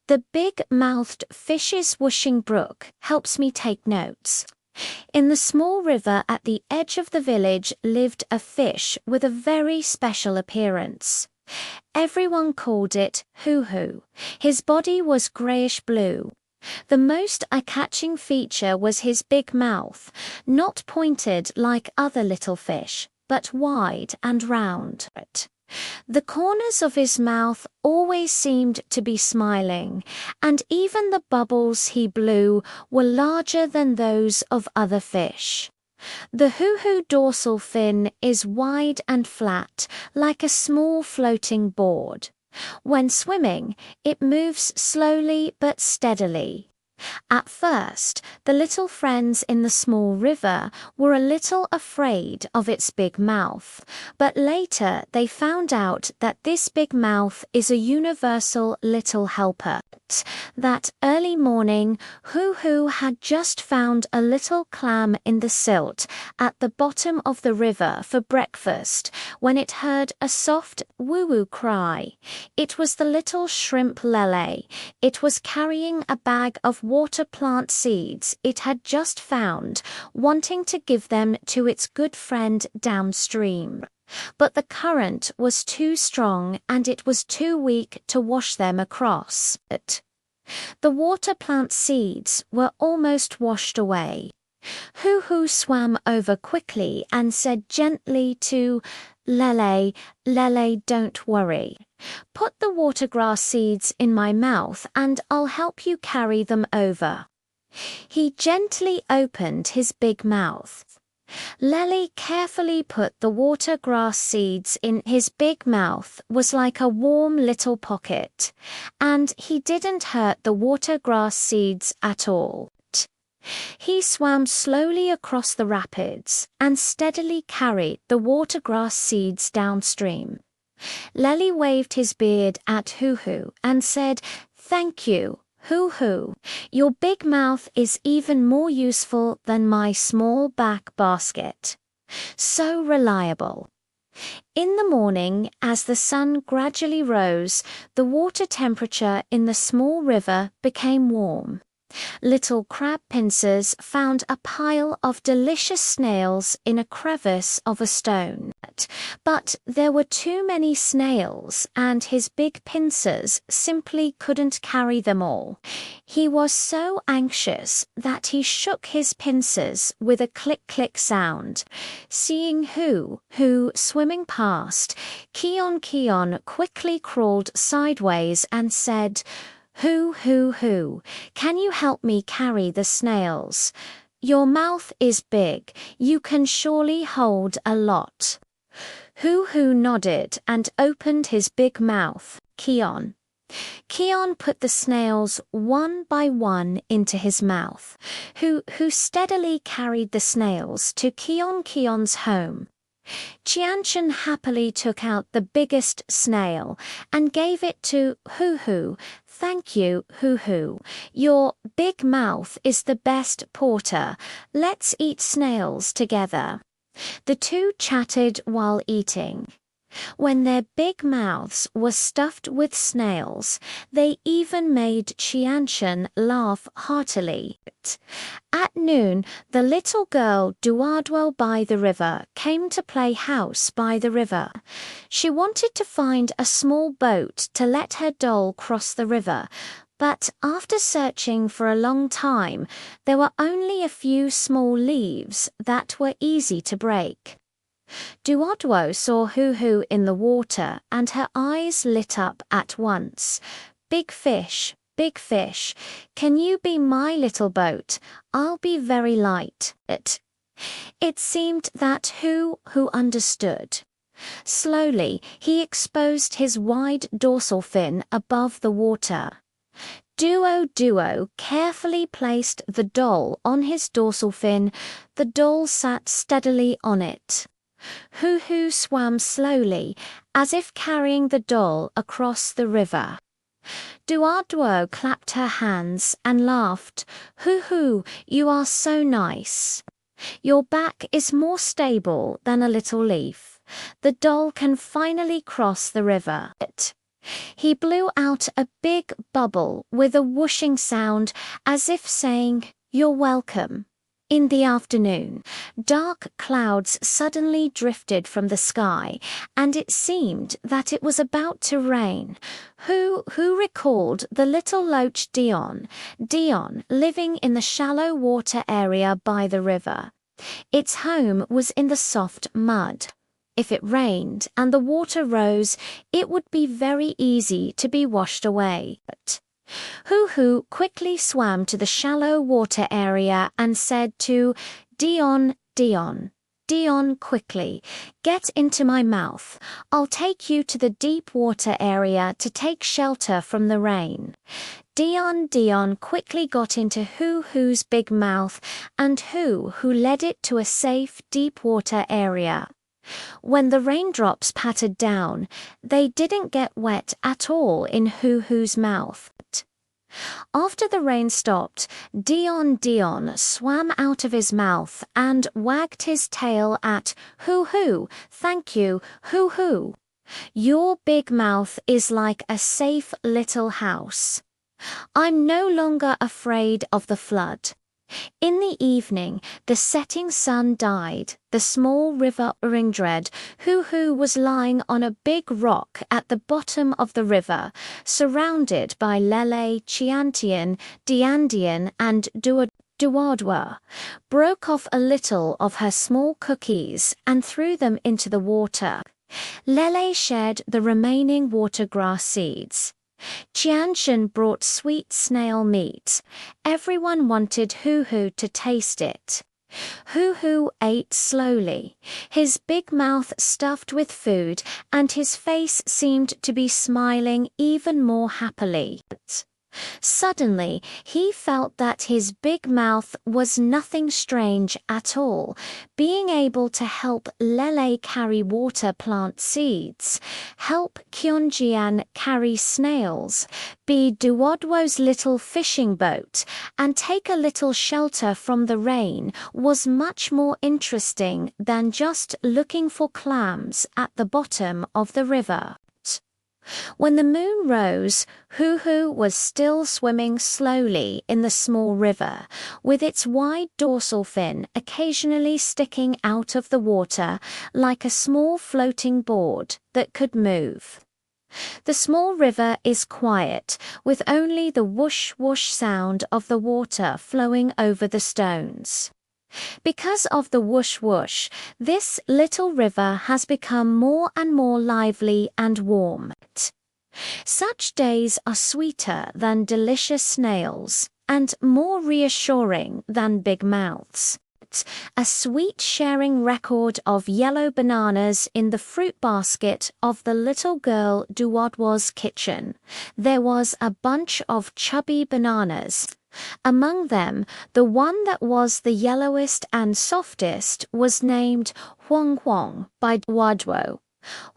The big-mouthed fish's whooshing brook helps me take notes. In the small river at the edge of the village lived a fish with a very special appearance. Everyone called it Hoo-Hoo. His body was greyish-blue. The most eye-catching feature was his big mouth, not pointed like other little fish, but wide and round. The corners of his mouth always seemed to be smiling, and even the bubbles he blew were larger than those of other fish. The hoo-hoo dorsal fin is wide and flat, like a small floating board. When swimming, it moves slowly but steadily. At first, the little friends in the small river were a little afraid of its big mouth, but later they found out that this big mouth is a universal little helper. That early morning, Hoo-Hoo had just found a little clam in the silt at the bottom of the river for breakfast when it heard a soft woo-woo cry. It was the little shrimp Lele. It was carrying a bag of water plant seeds it had just found, wanting to give them to its good friend downstream. But the current was too strong and it was too weak to wash them across. The water plant seeds were almost washed away. Hoo-Hoo swam over quickly and said gently to Lele, Lele, don't worry. Put the watergrass seeds in my mouth and I'll help you carry them over. He gently opened his big mouth. Lele carefully put the watergrass seeds in his big mouth was like a warm little pocket, and he didn't hurt the watergrass seeds at all. He swam slowly across the rapids and steadily carried the watergrass seeds downstream. Lele waved his beard at Hoo-Hoo and said, "Thank you, Hoo-Hoo. Your big mouth is even more useful than my small back basket. So reliable." In the morning, as the sun gradually rose, the water temperature in the small river became warm. Little crab pincers found a pile of delicious snails in a crevice of a stone. But there were too many snails, and his big pincers simply couldn't carry them all. He was so anxious that he shook his pincers with a click-click sound. Seeing Hoo-Hoo swimming past, Keon quickly crawled sideways and said, "Hoo-Hoo, can you help me carry the snails? Your mouth is big, you can surely hold a lot." Hoo-Hoo nodded and opened his big mouth. Keon put the snails one by one into his mouth. Hoo steadily carried the snails to Keon's home. Qianchen happily took out the biggest snail and gave it to Hoo-Hoo. "Thank you, Hoo-Hoo. Your big mouth is the best porter. Let's eat snails together." The two chatted while eating. When their big mouths were stuffed with snails, they even made Qianchen laugh heartily. At noon, the little girl Duarduo by the river came to play house by the river. She wanted to find a small boat to let her doll cross the river, but after searching for a long time, there were only a few small leaves that were easy to break. Duarduo saw Hoo-Hoo in the water and her eyes lit up at once. Big fish, can you be my little boat? I'll be very light." It seemed that Hoo-Hoo understood. Slowly, he exposed his wide dorsal fin above the water. Duo carefully placed the doll on his dorsal fin. The doll sat steadily on it. Hoo-Hoo swam slowly, as if carrying the doll across the river. Duarduo clapped her hands and laughed. "Hoo-Hoo, you are so nice. Your back is more stable than a little leaf. The doll can finally cross the river." He blew out a big bubble with a whooshing sound, as if saying, "You're welcome." In the afternoon, dark clouds suddenly drifted from the sky, and it seemed that it was about to rain. Who recalled the little loach Dion living in the shallow water area by the river? Its home was in the soft mud. If it rained and the water rose, it would be very easy to be washed away. But Hoo quickly swam to the shallow water area and said to Dion, quickly, "Get into my mouth. I'll take you to the deep water area to take shelter from the rain." Dion quickly got into Hoo's big mouth, and Hoo led it to a safe deep water area. When the raindrops pattered down, they didn't get wet at all in Hoo's mouth. After the rain stopped, Dion swam out of his mouth and wagged his tail at Hoo. "Thank you, Hoo. Your big mouth is like a safe little house. I'm no longer afraid of the flood." In the evening, the setting sun died. The small river Uringdred, Hoo was lying on a big rock at the bottom of the river, surrounded by Lele, Chiantian, Diandian, and Duwadwa, broke off a little of her small cookies and threw them into the water. Lele shared the remaining watergrass seeds. Chianshan brought sweet snail meat. Everyone wanted Hoo to taste it. Hoo ate slowly, his big mouth stuffed with food, and his face seemed to be smiling even more happily. Suddenly, he felt that his big mouth was nothing strange at all, being able to help Lele carry water plant seeds, help Kyonjian carry snails, be Duwadwo's little fishing boat, and take a little shelter from the rain was much more interesting than just looking for clams at the bottom of the river. When the moon rose, Hoo was still swimming slowly in the small river, with its wide dorsal fin occasionally sticking out of the water like a small floating board that could move. The small river is quiet, with only the whoosh sound of the water flowing over the stones. Because of the whoosh, this little river has become more and more lively and warm. Such days are sweeter than delicious snails, and more reassuring than big mouths. A sweet sharing record of yellow bananas in the fruit basket of the little girl Duwadwa's kitchen. There was a bunch of chubby bananas. Among them, the one that was the yellowest and softest was named Huang by Duwadwo.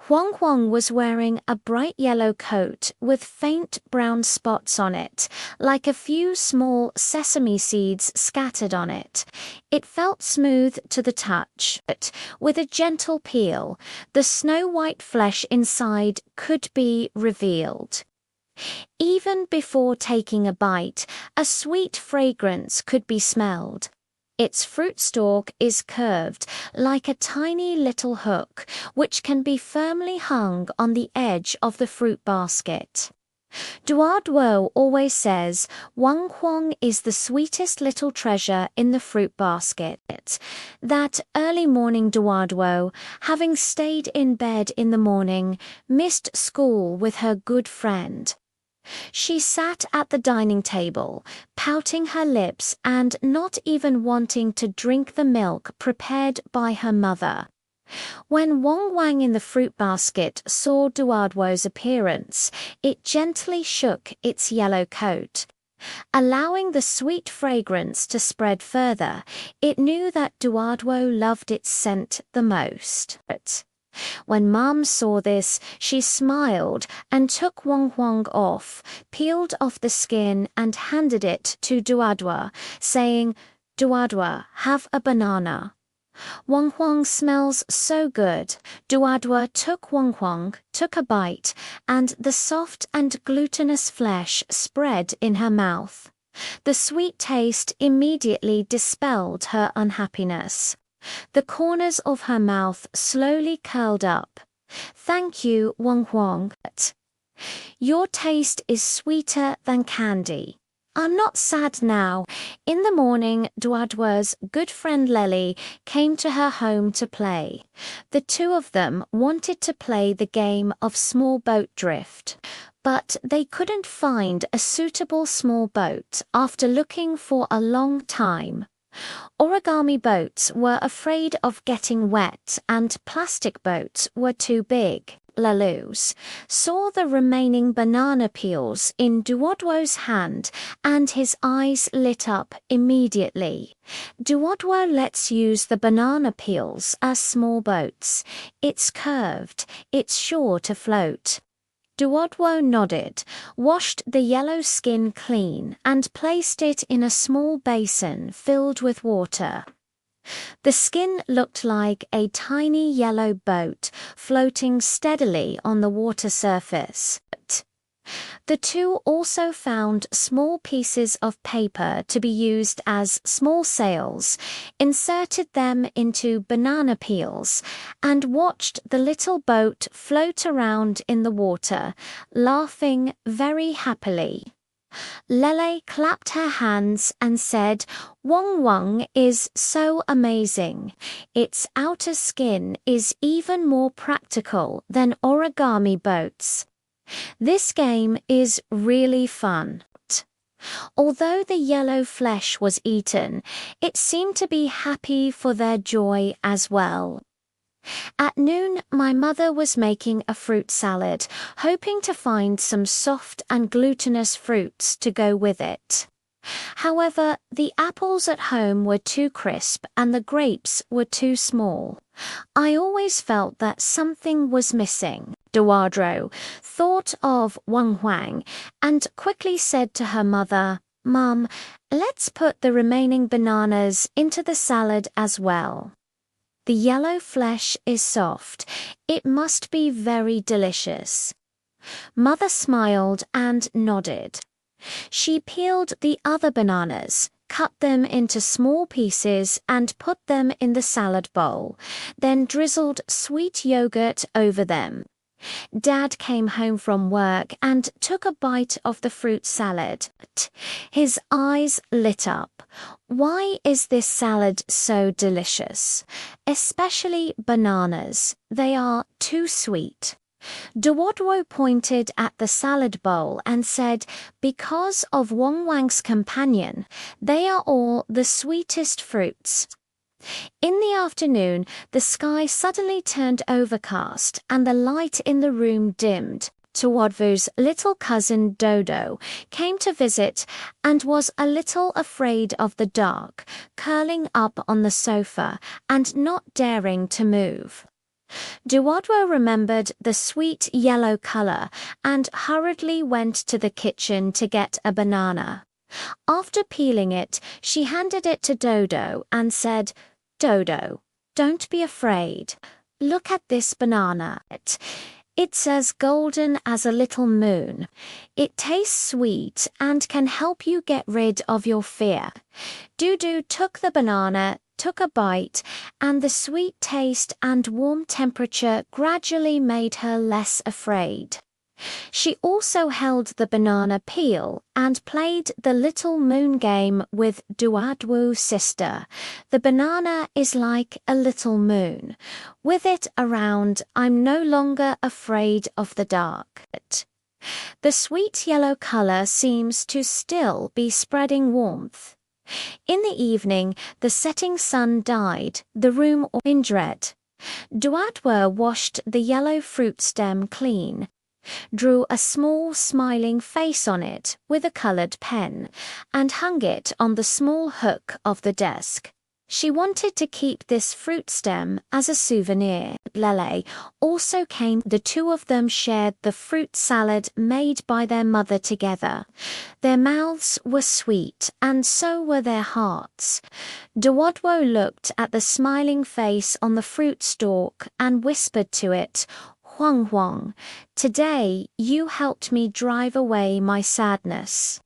Huang was wearing a bright yellow coat with faint brown spots on it, like a few small sesame seeds scattered on it. It felt smooth to the touch, but with a gentle peel, the snow-white flesh inside could be revealed. Even before taking a bite, a sweet fragrance could be smelled. Its fruit stalk is curved like a tiny little hook, which can be firmly hung on the edge of the fruit basket. Duwadwo always says Huang is the sweetest little treasure in the fruit basket. That early morning Duwadwo, having stayed in bed in the morning, missed school with her good friend. She sat at the dining table, pouting her lips and not even wanting to drink the milk prepared by her mother. When Wang in the fruit basket saw Duwadwo's appearance, it gently shook its yellow coat. Allowing the sweet fragrance to spread further, it knew that Duwadwo loved its scent the most. When Mom saw this, she smiled and took Huang off, peeled off the skin and handed it to Duwadwo, saying, "Duwadwo, have a banana." Wang Huang smells so good. Duadua took Wang Huang, took a bite, and the soft and glutinous flesh spread in her mouth. The sweet taste immediately dispelled her unhappiness. The corners of her mouth slowly curled up. Thank you, Wang Huang. Your taste is sweeter than candy. I'm not sad now. In the morning, Duadua's good friend Lely came to her home to play. The two of them wanted to play the game of small boat drift, but they couldn't find a suitable small boat after looking for a long time. Origami boats were afraid of getting wet and plastic boats were too big. Laluz saw the remaining banana peels in Duoduo's hand and his eyes lit up immediately. Duoduo lets use the banana peels as small boats. It's curved, it's sure to float. Duoduo nodded, washed the yellow skin clean, and placed it in a small basin filled with water. The skin looked like a tiny yellow boat floating steadily on the water surface. The two also found small pieces of paper to be used as small sails, inserted them into banana peels, and watched the little boat float around in the water, laughing very happily. Lele clapped her hands and said, Wang Wang is so amazing. Its outer skin is even more practical than origami boats. This game is really fun. Although the yellow flesh was eaten, it seemed to be happy for their joy as well. At noon, my mother was making a fruit salad, hoping to find some soft and glutinous fruits to go with it. However, the apples at home were too crisp and the grapes were too small. I always felt that something was missing. Duadro thought of Wang Huang and quickly said to her mother, Mum, let's put the remaining bananas into the salad as well. The yellow flesh is soft. It must be very delicious. Mother smiled and nodded. She peeled the other bananas, cut them into small pieces and put them in the salad bowl, then drizzled sweet yogurt over them. Dad came home from work and took a bite of the fruit salad. His eyes lit up. Why is this salad so delicious? Especially bananas. They are too sweet. Duodwo pointed at the salad bowl and said, because of Wang Wang's companion, they are all the sweetest fruits. In the afternoon, the sky suddenly turned overcast and the light in the room dimmed. Duodwo's little cousin Dodo came to visit and was a little afraid of the dark, curling up on the sofa and not daring to move. Duodwo remembered the sweet yellow color and hurriedly went to the kitchen to get a banana. After peeling it, she handed it to Dodo and said, Dodo, don't be afraid. Look at this banana. It's as golden as a little moon. It tastes sweet and can help you get rid of your fear. Dudu took the banana, took a bite, and the sweet taste and warm temperature gradually made her less afraid. She also held the banana peel and played the little moon game with Duadwu's sister. The banana is like a little moon. With it around, I'm no longer afraid of the dark. The sweet yellow color seems to still be spreading warmth. In the evening, the setting sun dyed the room in red. Duadwa washed the yellow fruit stem clean, drew a small smiling face on it with a colored pen, and hung it on the small hook of the desk. She wanted to keep this fruit stem as a souvenir. Lele also came. The two of them shared the fruit salad made by their mother together. Their mouths were sweet, and so were their hearts. Duodwo looked at the smiling face on the fruit stalk and whispered to it, "Huang Huang, today you helped me drive away my sadness."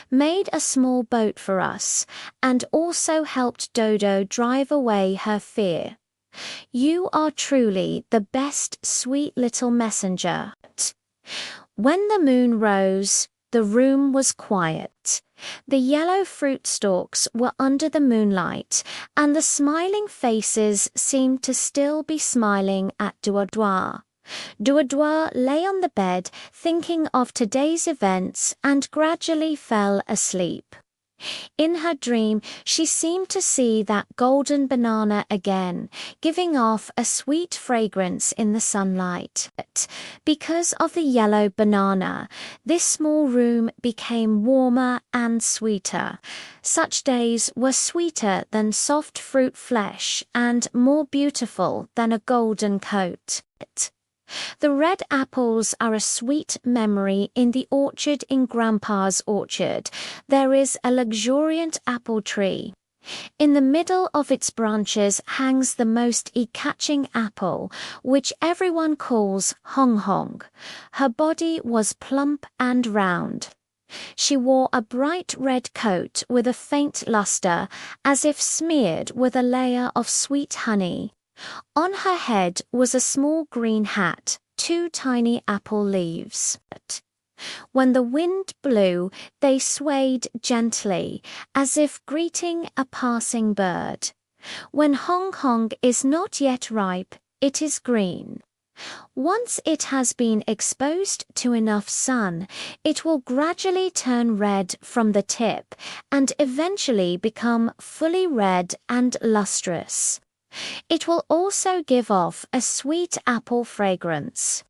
Made a small boat for us, and also helped Dodo drive away her fear. You are truly the best sweet little messenger. When the moon rose, the room was quiet. The yellow fruit stalks were under the moonlight, and the smiling faces seemed to still be smiling at Duodwa. Duodwa lay on the bed thinking of today's events and gradually fell asleep. In her dream, she seemed to see that golden banana again, giving off a sweet fragrance in the sunlight. But because of the yellow banana, this small room became warmer and sweeter. Such days were sweeter than soft fruit flesh and more beautiful than a golden coat. The red apples are a sweet memory in the orchard in Grandpa's orchard. There is a luxuriant apple tree. In the middle of its branches hangs the most eye-catching apple, which everyone calls Hong Hong. Her body was plump and round. She wore a bright red coat with a faint luster, as if smeared with a layer of sweet honey. On her head was a small green hat, 2 tiny apple leaves. When the wind blew, they swayed gently, as if greeting a passing bird. When Hong Hong is not yet ripe, it is green. Once it has been exposed to enough sun, it will gradually turn red from the tip and eventually become fully red and lustrous. It will also give off a sweet apple fragrance.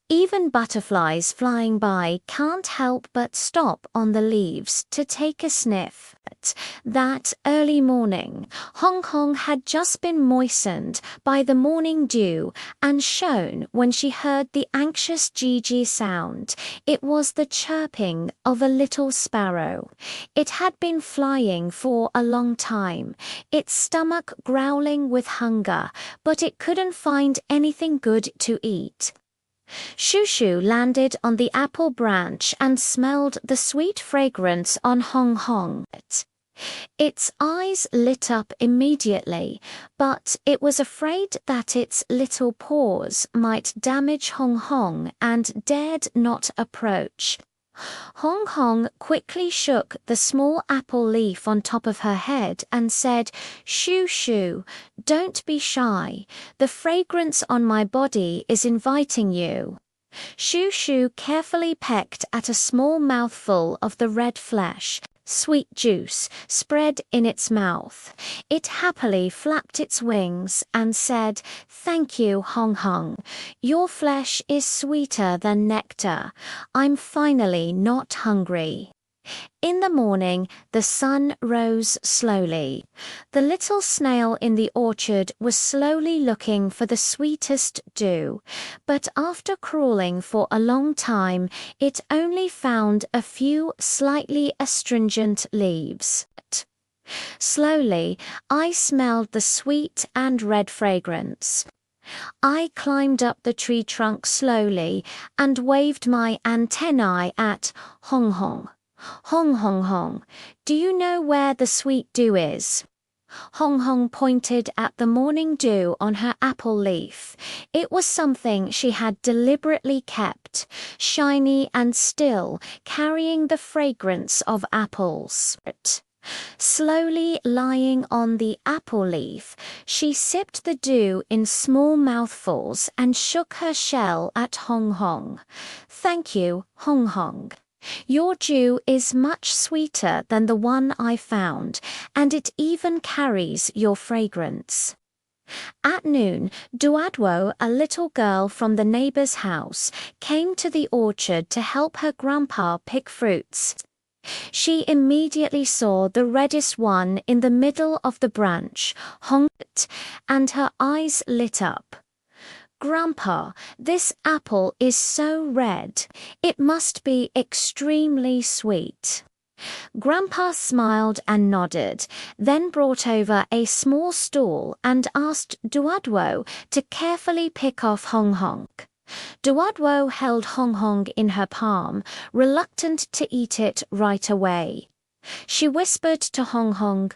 Even butterflies flying by can't help but stop on the leaves to take a sniff. That early morning, Hong Kong had just been moistened by the morning dew and shone when she heard the anxious Gigi sound. It was the chirping of a little sparrow. It had been flying for a long time, its stomach growling with hunger, but it couldn't find anything good to eat. Shushu landed on the apple branch and smelled the sweet fragrance on Hong Hong. Its eyes lit up immediately, but it was afraid that its little paws might damage Hong Hong and dared not approach. Hong Hong quickly shook the small apple leaf on top of her head and said, "Shoo shoo, don't be shy. The fragrance on my body is inviting you." Shoo shoo carefully pecked at a small mouthful of the red flesh, sweet juice spread in its mouth. It happily flapped its wings and said, "Thank you, Hong Hong. Your flesh is sweeter than nectar. I'm finally not hungry." In the morning, the sun rose slowly. The little snail in the orchard was slowly looking for the sweetest dew, but after crawling for a long time, it only found a few slightly astringent leaves. Slowly, I smelled the sweet and red fragrance. I climbed up the tree trunk slowly and waved my antennae at Hong Hong. "Hong Hong Hong, do you know where the sweet dew is?" Hong Hong pointed at the morning dew on her apple leaf. It was something she had deliberately kept, shiny and still, carrying the fragrance of apples. Slowly lying on the apple leaf, she sipped the dew in small mouthfuls and shook her shell at Hong Hong. "Thank you, Hong Hong. Your dew is much sweeter than the one I found, and it even carries your fragrance." At noon, Duadwo, a little girl from the neighbor's house, came to the orchard to help her grandpa pick fruits. She immediately saw the reddest one in the middle of the branch, honked, and her eyes lit up. "Grandpa, this apple is so red. It must be extremely sweet." Grandpa smiled and nodded, then brought over a small stool and asked Duadwo to carefully pick off Hong Hong. Duadwo held Hong Hong in her palm, reluctant to eat it right away. She whispered to Hong Hong,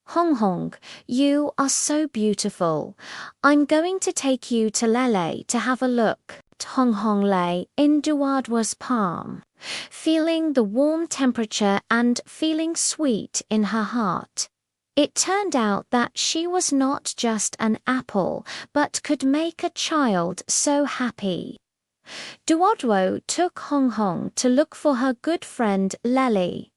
"Hong Hong, you are so beautiful. I'm going to take you to Lele to have a look." Hong Hong lay in Duadwa's palm, feeling the warm temperature and feeling sweet in her heart. It turned out that she was not just an apple, but could make a child so happy. Duadwo took Hong Hong to look for her good friend Lely.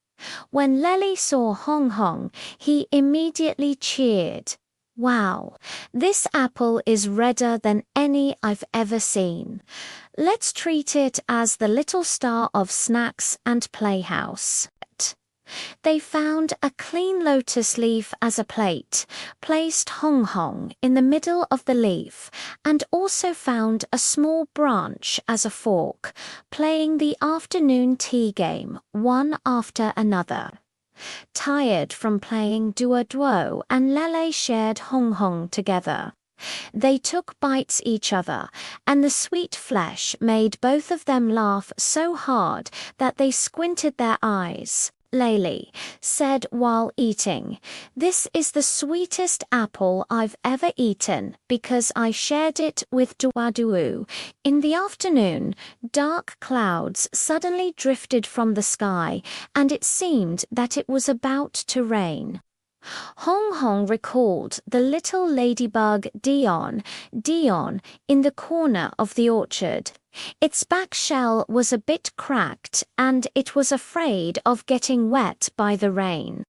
When Lely saw Hong Hong, he immediately cheered. "Wow, this apple is redder than any I've ever seen. Let's treat it as the little star of snacks and playhouse." They found a clean lotus leaf as a plate, placed Hong Hong in the middle of the leaf, and also found a small branch as a fork, playing the afternoon tea game, one after another. Tired from playing Duo and Lele shared Hong Hong together. They took bites each other, and the sweet flesh made both of them laugh so hard that they squinted their eyes. Lely said while eating, "This is the sweetest apple I've ever eaten because I shared it with Duadu." In the afternoon, dark clouds suddenly drifted from the sky, and it seemed that it was about to rain. Hong Hong recalled the little ladybug Dion in the corner of the orchard. Its back shell was a bit cracked and it was afraid of getting wet by the rain.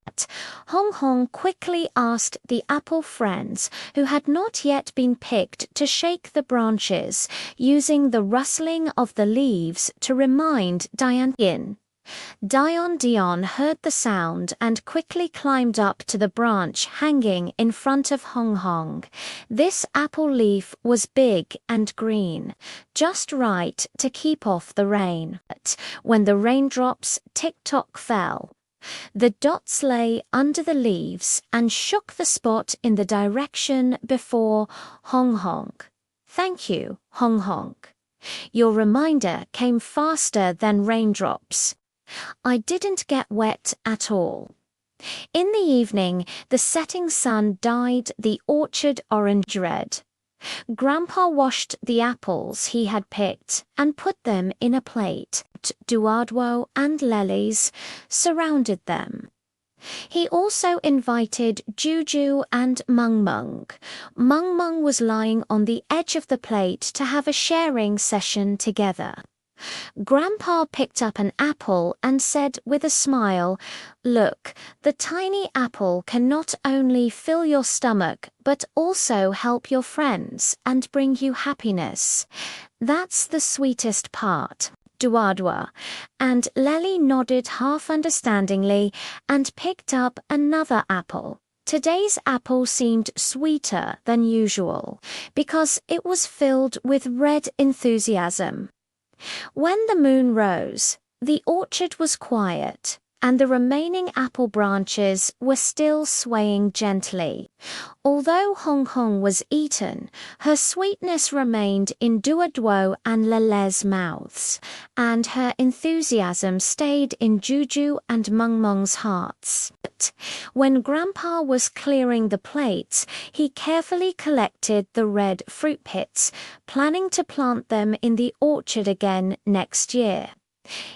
Hong Hong quickly asked the apple friends who had not yet been picked to shake the branches, using the rustling of the leaves to remind Dion. Dion heard the sound and quickly climbed up to the branch hanging in front of Hong Hong. This apple leaf was big and green, just right to keep off the rain. When the raindrops tick-tock fell, the dots lay under the leaves and shook the spot in the direction before Hong Hong. "Thank you, Hong Hong. Your reminder came faster than raindrops. I didn't get wet at all." In the evening, the setting sun dyed the orchard orange red. Grandpa washed the apples he had picked and put them in a plate. Duadwo and Lelies surrounded them. He also invited Juju and Mung Mung. Mung Mung was lying on the edge of the plate to have a sharing session together. Grandpa picked up an apple and said with a smile, "Look, the tiny apple can not only fill your stomach but also help your friends and bring you happiness. That's the sweetest part." Duadwa and Lely nodded half understandingly and picked up another apple. Today's apple seemed sweeter than usual because it was filled with red enthusiasm. When the moon rose, the orchard was quiet, and the remaining apple branches were still swaying gently. Although Hong Hong was eaten, her sweetness remained in Duadwo and Lele's mouths, and her enthusiasm stayed in Juju and Mung Mung's hearts. When Grandpa was clearing the plates, he carefully collected the red fruit pits, planning to plant them in the orchard again next year.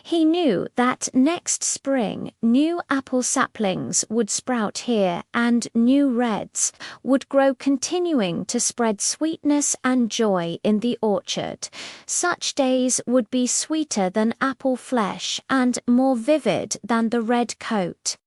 He knew that next spring new apple saplings would sprout here and new reds would grow, continuing to spread sweetness and joy in the orchard. Such days would be sweeter than apple flesh and more vivid than the red coat.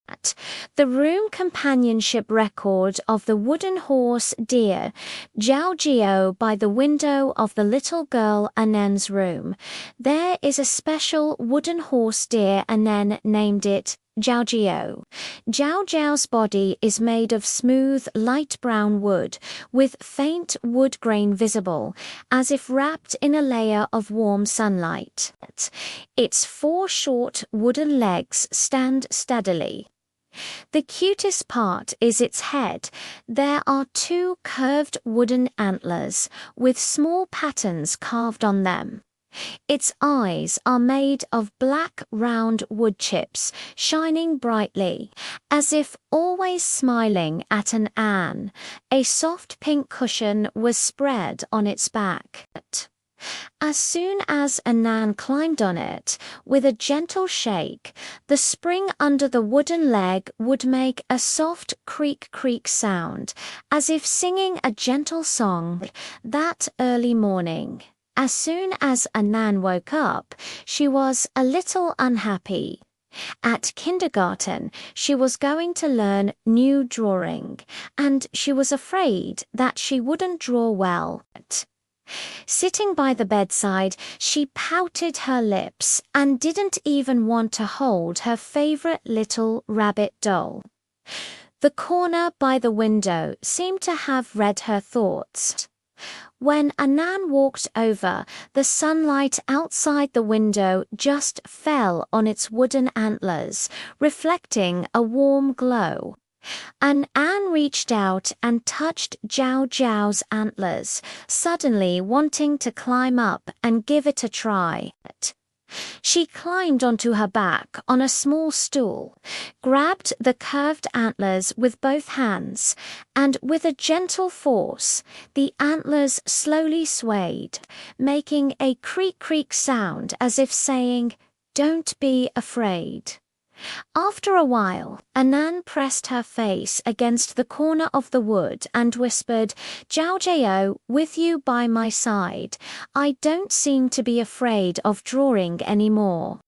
The room companionship record of the wooden horse deer, Jiao Jiao, by the window of the little girl Anen's room. There is a special wooden horse deer Anen named it Jiao Jiao. Jiao Jiao's body is made of smooth, light brown wood, with faint wood grain visible, as if wrapped in a layer of warm sunlight. Its 4 short wooden legs stand steadily. The cutest part is its head. There are 2 curved wooden antlers, with small patterns carved on them. Its eyes are made of black round wood chips, shining brightly, as if always smiling at an Anne. A soft pink cushion was spread on its back. As soon as Anan climbed on it, with a gentle shake, the spring under the wooden leg would make a soft creak-creak sound, as if singing a gentle song. That early morning, as soon as Anan woke up, she was a little unhappy. At kindergarten, she was going to learn new drawing, and she was afraid that she wouldn't draw well. Sitting by the bedside, she pouted her lips and didn't even want to hold her favorite little rabbit doll. The corner by the window seemed to have read her thoughts. When Anan walked over, the sunlight outside the window just fell on its wooden antlers, reflecting a warm glow. Anne reached out and touched Jiao Jiao's antlers, suddenly wanting to climb up and give it a try. She climbed onto her back on a small stool, grabbed the curved antlers with both hands, and with a gentle force, the antlers slowly swayed, making a creak-creak sound as if saying, "Don't be afraid." After a while, Anan pressed her face against the corner of the wood and whispered, "Jiao Jiao, with you by my side, I don't seem to be afraid of drawing anymore."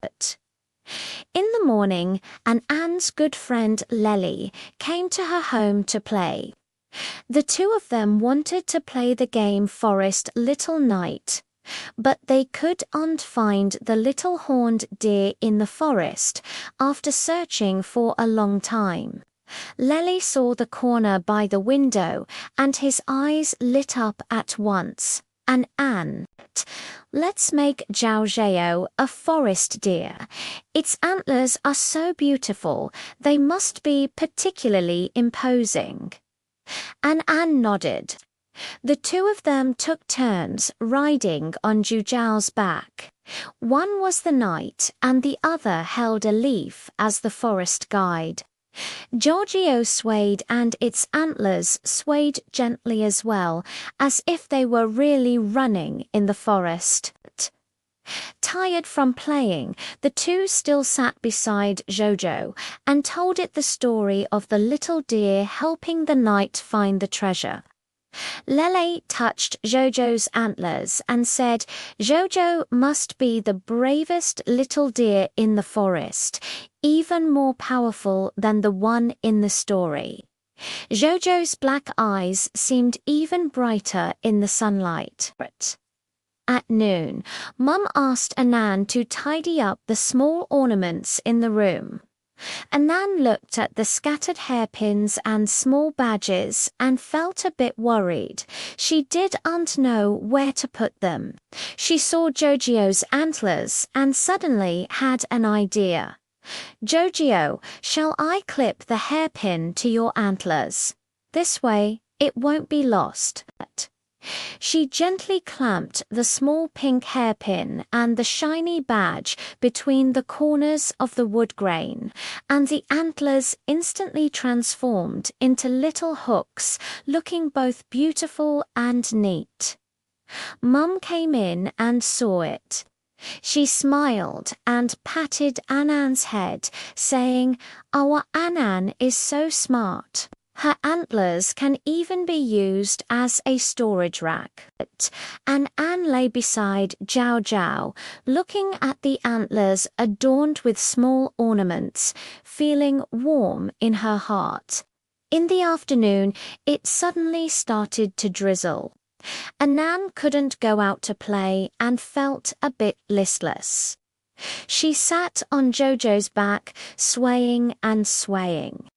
In the morning, Anne's good friend Lely came to her home to play. The 2 of them wanted to play the game Forest Little Night, but they couldn't find the little horned deer in the forest after searching for a long time. Lely saw the corner by the window, and his eyes lit up at once. And Anne, "Let's make Jiao Jiao a forest deer. Its antlers are so beautiful, they must be particularly imposing." And Anne nodded. The 2 of them took turns riding on Jiao's back. One was the knight, and the other held a leaf as the forest guide. Giorgio swayed, and its antlers swayed gently as well, as if they were really running in the forest. Tired from playing, the 2 still sat beside Jojo and told it the story of the little deer helping the knight find the treasure. Lele touched Jojo's antlers and said Jojo must be the bravest little deer in the forest, even more powerful than the one in the story. Jojo's black eyes seemed even brighter in the sunlight. At noon, Mum asked Anan to tidy up the small ornaments in the room. Anan looked at the scattered hairpins and small badges and felt a bit worried. She didn't know where to put them. She saw Jojo's antlers and suddenly had an idea. "Jojo, shall I clip the hairpin to your antlers? This way, it won't be lost." She gently clamped the small pink hairpin and the shiny badge between the corners of the wood grain, and the antlers instantly transformed into little hooks, looking both beautiful and neat. Mum came in and saw it. She smiled and patted Anan's head, saying, "Our Anan is so smart. Her antlers can even be used as a storage rack." And Anne lay beside Jiao Jiao, looking at the antlers adorned with small ornaments, feeling warm in her heart. In the afternoon, it suddenly started to drizzle. Anan couldn't go out to play and felt a bit listless. She sat on Jojo's back, swaying and swaying.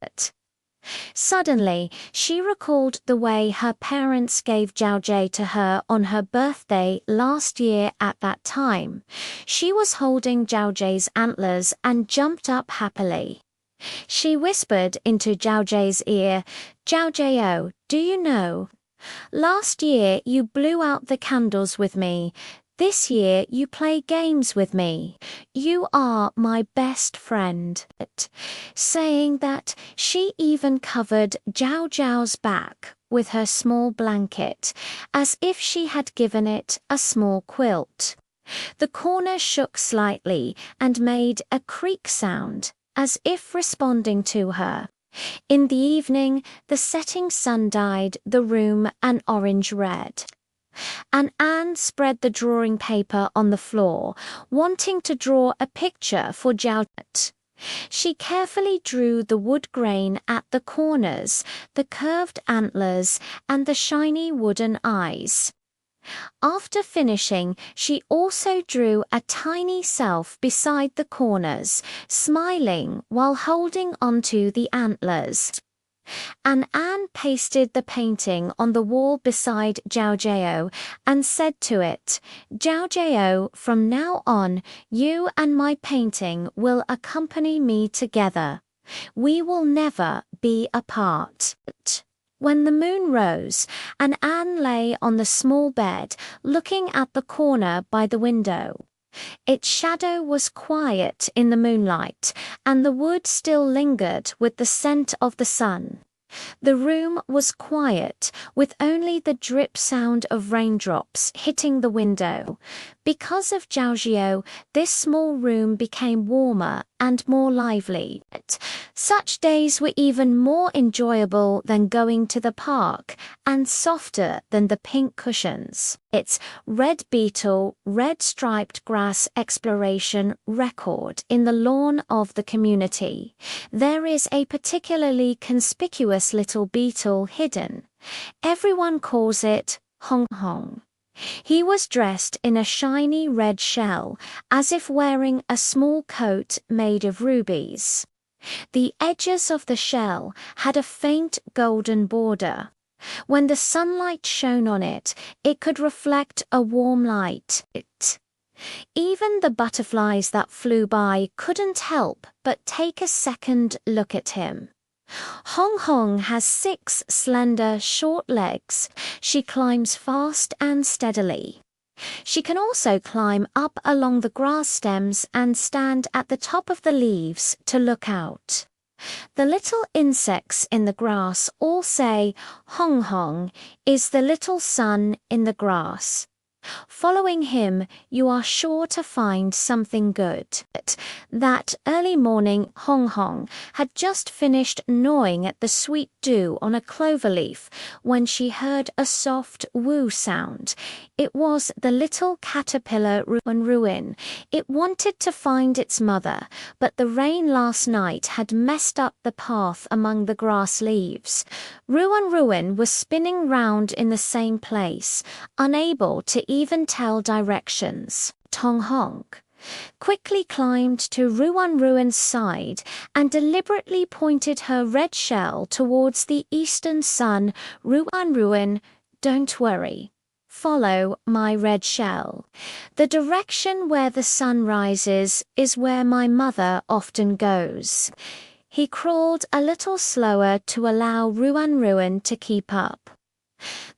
Suddenly, she recalled the way her parents gave Jiaojie to her on her birthday last year. At that time, she was holding Jiaojie's antlers and jumped up happily. She whispered into Jiaojie's ear, "Jiaojie, do you know? Last year you blew out the candles with me. This year you play games with me. You are my best friend." Saying that, she even covered Jiao Jiao's back with her small blanket, as if she had given it a small quilt. The corner shook slightly and made a creak sound, as if responding to her. In the evening, the setting sun dyed the room an orange red. And Anne spread the drawing paper on the floor, wanting to draw a picture for Jiao. She carefully drew the wood grain at the corners, the curved antlers, and the shiny wooden eyes. After finishing, she also drew a tiny self beside the corners, smiling while holding onto the antlers. And Anne pasted the painting on the wall beside Jiao and said to it, "Jiao, from now on, you and my painting will accompany me together. We will never be apart." When the moon rose, and Anne lay on the small bed, looking at the corner by the window. Its shadow was quiet in the moonlight, and the wood still lingered with the scent of the sun. The room was quiet, with only the drip sound of raindrops hitting the window. Because of Jiao, this small room became warmer and more lively. Such days were even more enjoyable than going to the park, and softer than the pink cushions. It's red beetle, red striped grass exploration record in the lawn of the community. There is a particularly conspicuous little beetle hidden. Everyone calls it Hong Hong. He was dressed in a shiny red shell, as if wearing a small coat made of rubies. The edges of the shell had a faint golden border. When the sunlight shone on it, it could reflect a warm light. Even the butterflies that flew by couldn't help but take a second look at him. Hong Hong has 6 slender, short legs. She climbs fast and steadily. She can also climb up along the grass stems and stand at the top of the leaves to look out. The little insects in the grass all say Hong Hong is the little sun in the grass. Following him, you are sure to find something good. That early morning, Hong Hong had just finished gnawing at the sweet dew on a clover leaf when she heard a soft woo sound. It was the little caterpillar Ruin. It wanted to find its mother, but the rain last night had messed up the path among the grass leaves. Ruin was spinning round in the same place, unable to even tell directions. Hong Hong quickly climbed to Ruin's side and deliberately pointed her red shell towards the eastern sun. Ruin, don't worry. Follow my red shell. The direction where the sun rises is where my mother often goes. He crawled a little slower to allow Ruin to keep up.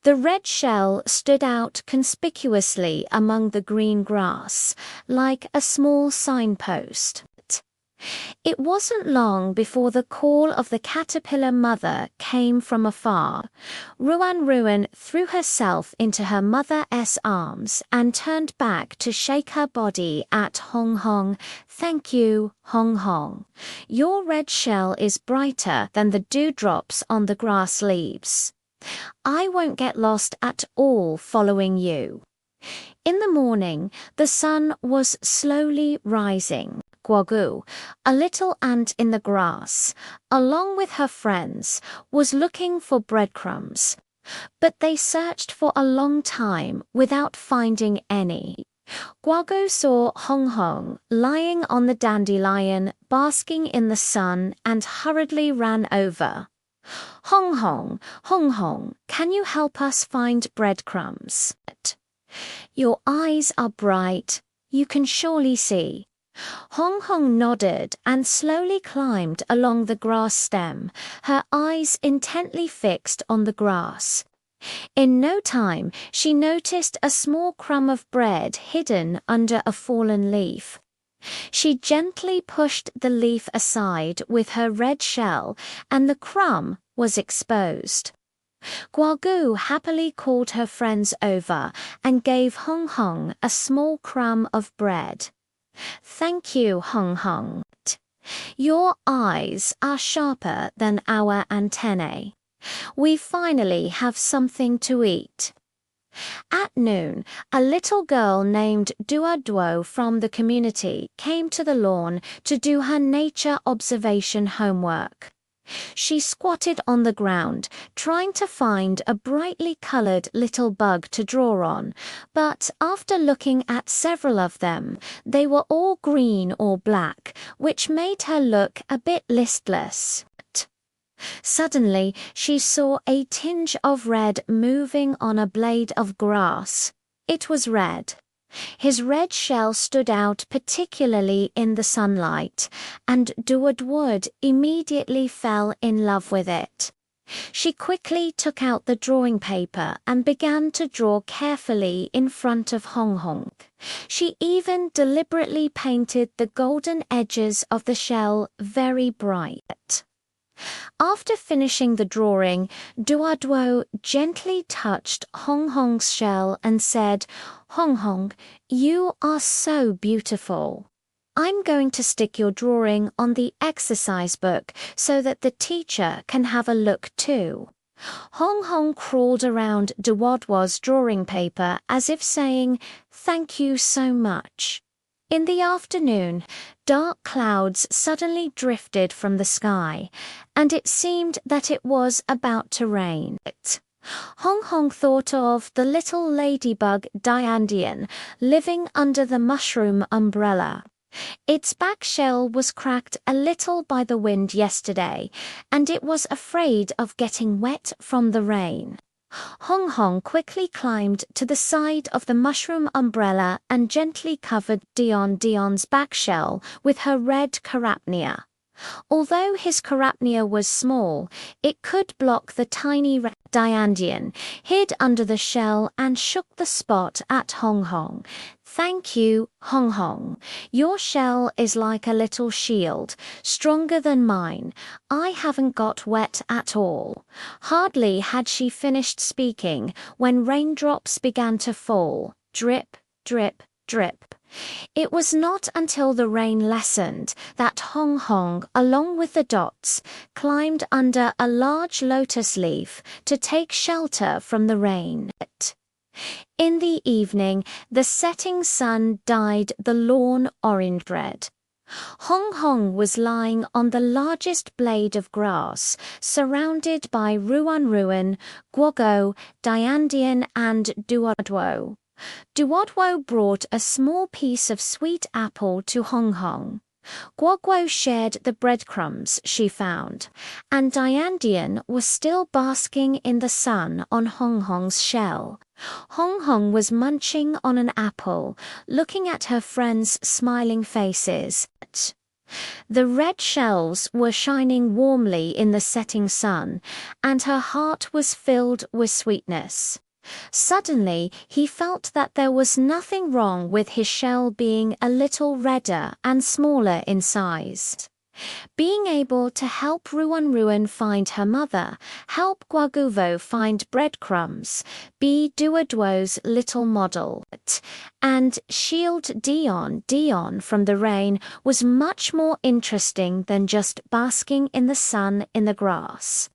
The red shell stood out conspicuously among the green grass, like a small signpost. It wasn't long before the call of the caterpillar mother came from afar. Ruin threw herself into her mother's arms and turned back to shake her body at Hong Hong. "Thank you, Hong Hong. Your red shell is brighter than the dewdrops on the grass leaves. I won't get lost at all following you." In the morning, the sun was slowly rising. Guogu, a little ant in the grass, along with her friends, was looking for breadcrumbs. But they searched for a long time without finding any. Guagu saw Hong Hong lying on the dandelion, basking in the sun, and hurriedly ran over. Hong Hong, can you help us find breadcrumbs? Your eyes are bright, you can surely see. Hong Hong nodded and slowly climbed along the grass stem, her eyes intently fixed on the grass. In no time, she noticed a small crumb of bread hidden under a fallen leaf. She gently pushed the leaf aside with her red shell, and the crumb was exposed. Guagu happily called her friends over and gave Hong Hong a small crumb of bread. Thank you, Hong Hong. Your eyes are sharper than our antennae. We finally have something to eat. At noon, a little girl named Duo Duo from the community came to the lawn to do her nature observation homework. She squatted on the ground, trying to find a brightly colored little bug to draw on, but after looking at several of them, they were all green or black, which made her look a bit listless. Suddenly, she saw a tinge of red moving on a blade of grass. It was red. His red shell stood out particularly in the sunlight, and Duodwood immediately fell in love with it. She quickly took out the drawing paper and began to draw carefully in front of Hong Hong. She even deliberately painted the golden edges of the shell very bright. After finishing the drawing, Duoduo gently touched Hong Hong's shell and said, Hong Hong, you are so beautiful. I'm going to stick your drawing on the exercise book so that the teacher can have a look too. Hong Hong crawled around Duoduo's drawing paper as if saying, thank you so much. In the afternoon, dark clouds suddenly drifted from the sky, and it seemed that it was about to rain. Hong Hong thought of the little ladybug Diandian living under the mushroom umbrella. Its back shell was cracked a little by the wind yesterday, and it was afraid of getting wet from the rain. Hong Hong quickly climbed to the side of the mushroom umbrella and gently covered Dion's back shell with her red carapnia. Although his carapnia was small, it could block the tiny red Diandian, hid under the shell and shook the spot at Hong Hong. Thank you, Hong Hong. Your shell is like a little shield, stronger than mine. I haven't got wet at all. Hardly had she finished speaking when raindrops began to fall. Drip, drip, drip. It was not until the rain lessened that Hong Hong, along with the dots, climbed under a large lotus leaf to take shelter from the rain. In the evening, the setting sun dyed the lawn orange red. Hong Hong was lying on the largest blade of grass, surrounded by Ruan, Guogo, Diandian, and Duoduo. Duoduo brought a small piece of sweet apple to Hong Hong. Guoguo shared the breadcrumbs she found, and Diandian was still basking in the sun on Hong Hong's shell. Hong Hong was munching on an apple, looking at her friends' smiling faces. The red shells were shining warmly in the setting sun, and her heart was filled with sweetness. Suddenly, he felt that there was nothing wrong with his shell being a little redder and smaller in size. Being able to help Ruan find her mother, help Guaguvo find breadcrumbs, be Duoduo's little model, and shield Dion from the rain was much more interesting than just basking in the sun in the grass.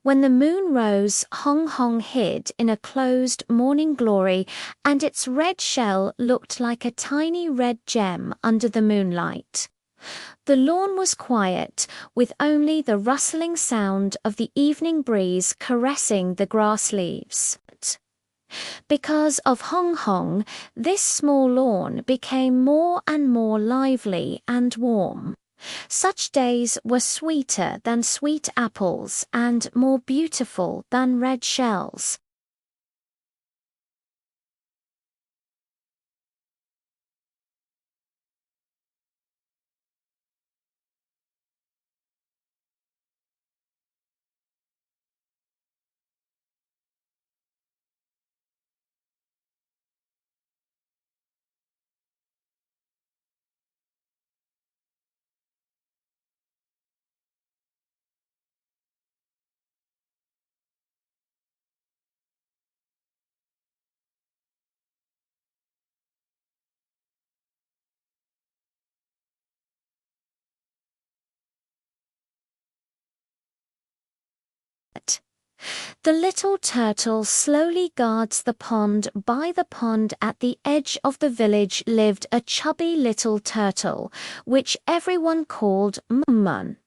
When the moon rose, Hong Hong hid in a closed morning glory, and its red shell looked like a tiny red gem under the moonlight. The lawn was quiet, with only the rustling sound of the evening breeze caressing the grass leaves. Because of Hong Hong, this small lawn became more and more lively and warm. Such days were sweeter than sweet apples and more beautiful than red shells. The little turtle slowly guards the pond. By the pond at the edge of the village lived a chubby little turtle, which everyone called Mun.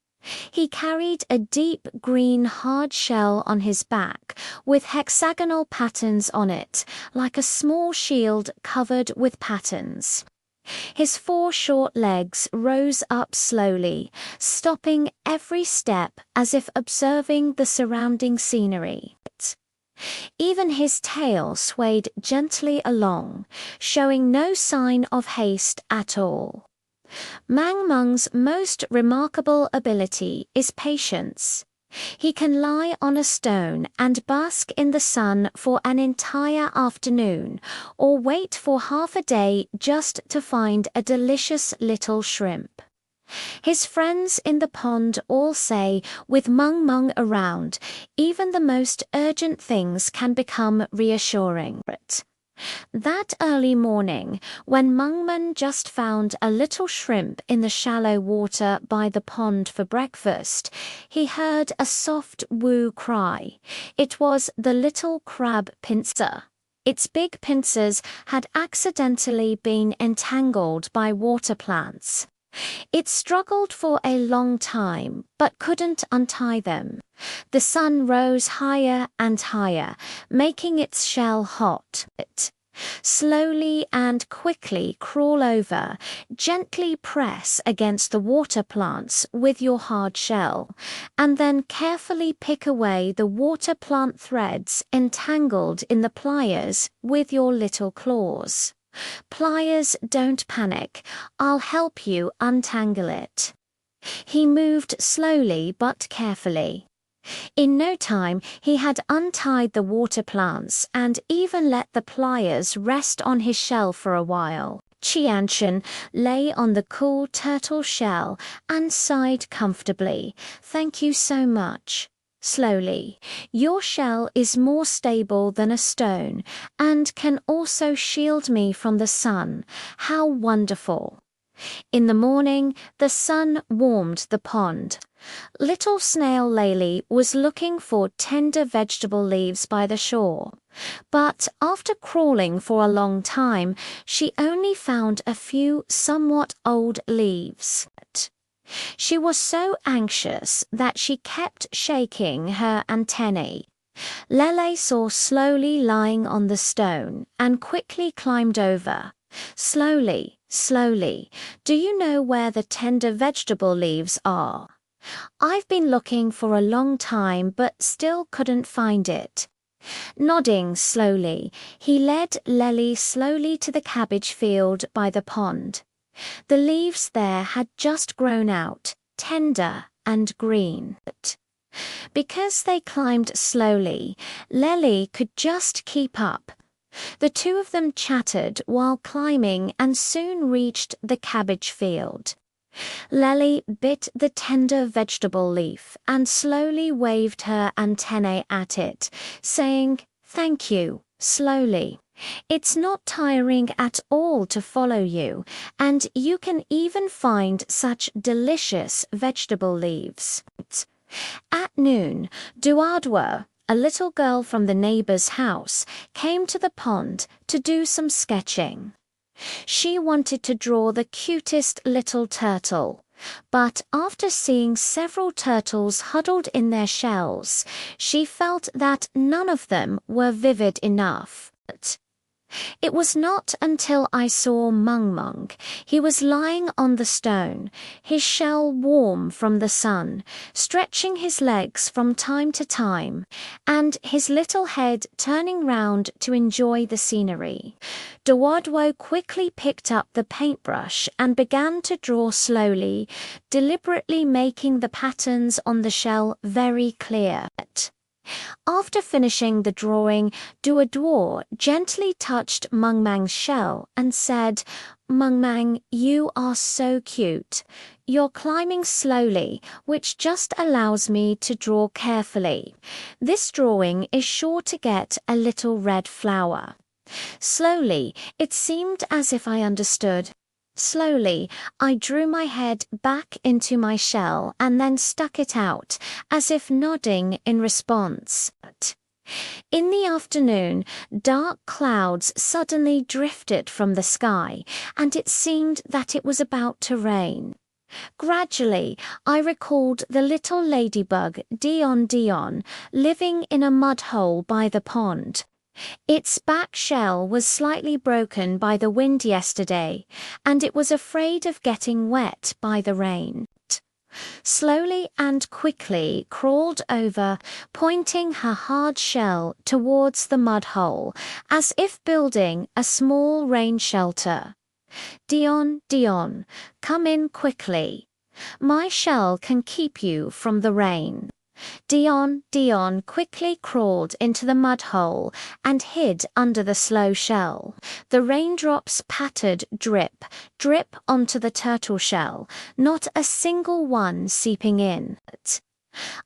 He carried a deep green hard shell on his back, with hexagonal patterns on it, like a small shield covered with patterns. His 4 short legs rose up slowly, stopping every step as if observing the surrounding scenery. Even his tail swayed gently along, showing no sign of haste at all. Mang Meng's most remarkable ability is patience. He can lie on a stone and bask in the sun for an entire afternoon, or wait for half a day just to find a delicious little shrimp. His friends in the pond all say, with Meng Meng around, even the most urgent things can become reassuring. That early morning, when Meng Meng just found a little shrimp in the shallow water by the pond for breakfast, he heard a soft woo cry. It was the little crab pincer. Its big pincers had accidentally been entangled by water plants. It struggled for a long time, but couldn't untie them. The sun rose higher and higher, making its shell hot. Slowly and quickly crawl over, gently press against the water plants with your hard shell, and then carefully pick away the water plant threads entangled in the pliers with your little claws. Pliers, don't panic. I'll help you untangle it. He moved slowly but carefully. In no time, he had untied the water plants and even let the pliers rest on his shell for a while. Qianshan lay on the cool turtle shell and sighed comfortably. Thank you so much. Slowly, your shell is more stable than a stone and can also shield me from the sun. How wonderful! In the morning, the sun warmed the pond. Little snail Layli was looking for tender vegetable leaves by the shore. But after crawling for a long time, she only found a few somewhat old leaves. She was so anxious that she kept shaking her antennae. Lele saw slowly lying on the stone and quickly climbed over. Slowly, slowly. Do you know where the tender vegetable leaves are? I've been looking for a long time but still couldn't find it. Nodding slowly, he led Lele slowly to the cabbage field by the pond. The leaves there had just grown out, tender and green. Because they climbed slowly, Lele could just keep up. The two of them chattered while climbing and soon reached the cabbage field. Lele bit the tender vegetable leaf and slowly waved her antennae at it, saying, "Thank you," slowly. It's not tiring at all to follow you, and you can even find such delicious vegetable leaves. At noon, Duadwa, a little girl from the neighbor's house, came to the pond to do some sketching. She wanted to draw the cutest little turtle, but after seeing several turtles huddled in their shells, she felt that none of them were vivid enough. It was not until I saw Mung Mung. He was lying on the stone, his shell warm from the sun, stretching his legs from time to time, and his little head turning round to enjoy the scenery. Duwadwo quickly picked up the paintbrush and began to draw slowly, deliberately making the patterns on the shell very clear. After finishing the drawing, Duwadwo gently touched Mung Mang's shell and said, "Mung Mang, you are so cute. You're climbing slowly, which just allows me to draw carefully. This drawing is sure to get a little red flower." Slowly, it seemed as if I understood. Slowly, I drew my head back into my shell and then stuck it out, as if nodding in response. In the afternoon, dark clouds suddenly drifted from the sky, and it seemed that it was about to rain. Gradually, I recalled the little ladybug Dion Dion living in a mud hole by the pond. Its back shell was slightly broken by the wind yesterday, and it was afraid of getting wet by the rain. Slowly and quickly crawled over, pointing her hard shell towards the mud hole, as if building a small rain shelter. "Dion, Dion, come in quickly. My shell can keep you from the rain." Dion, Dion quickly crawled into the mud hole and hid under the slow shell. The raindrops pattered drip, drip onto the turtle shell, not a single one seeping in.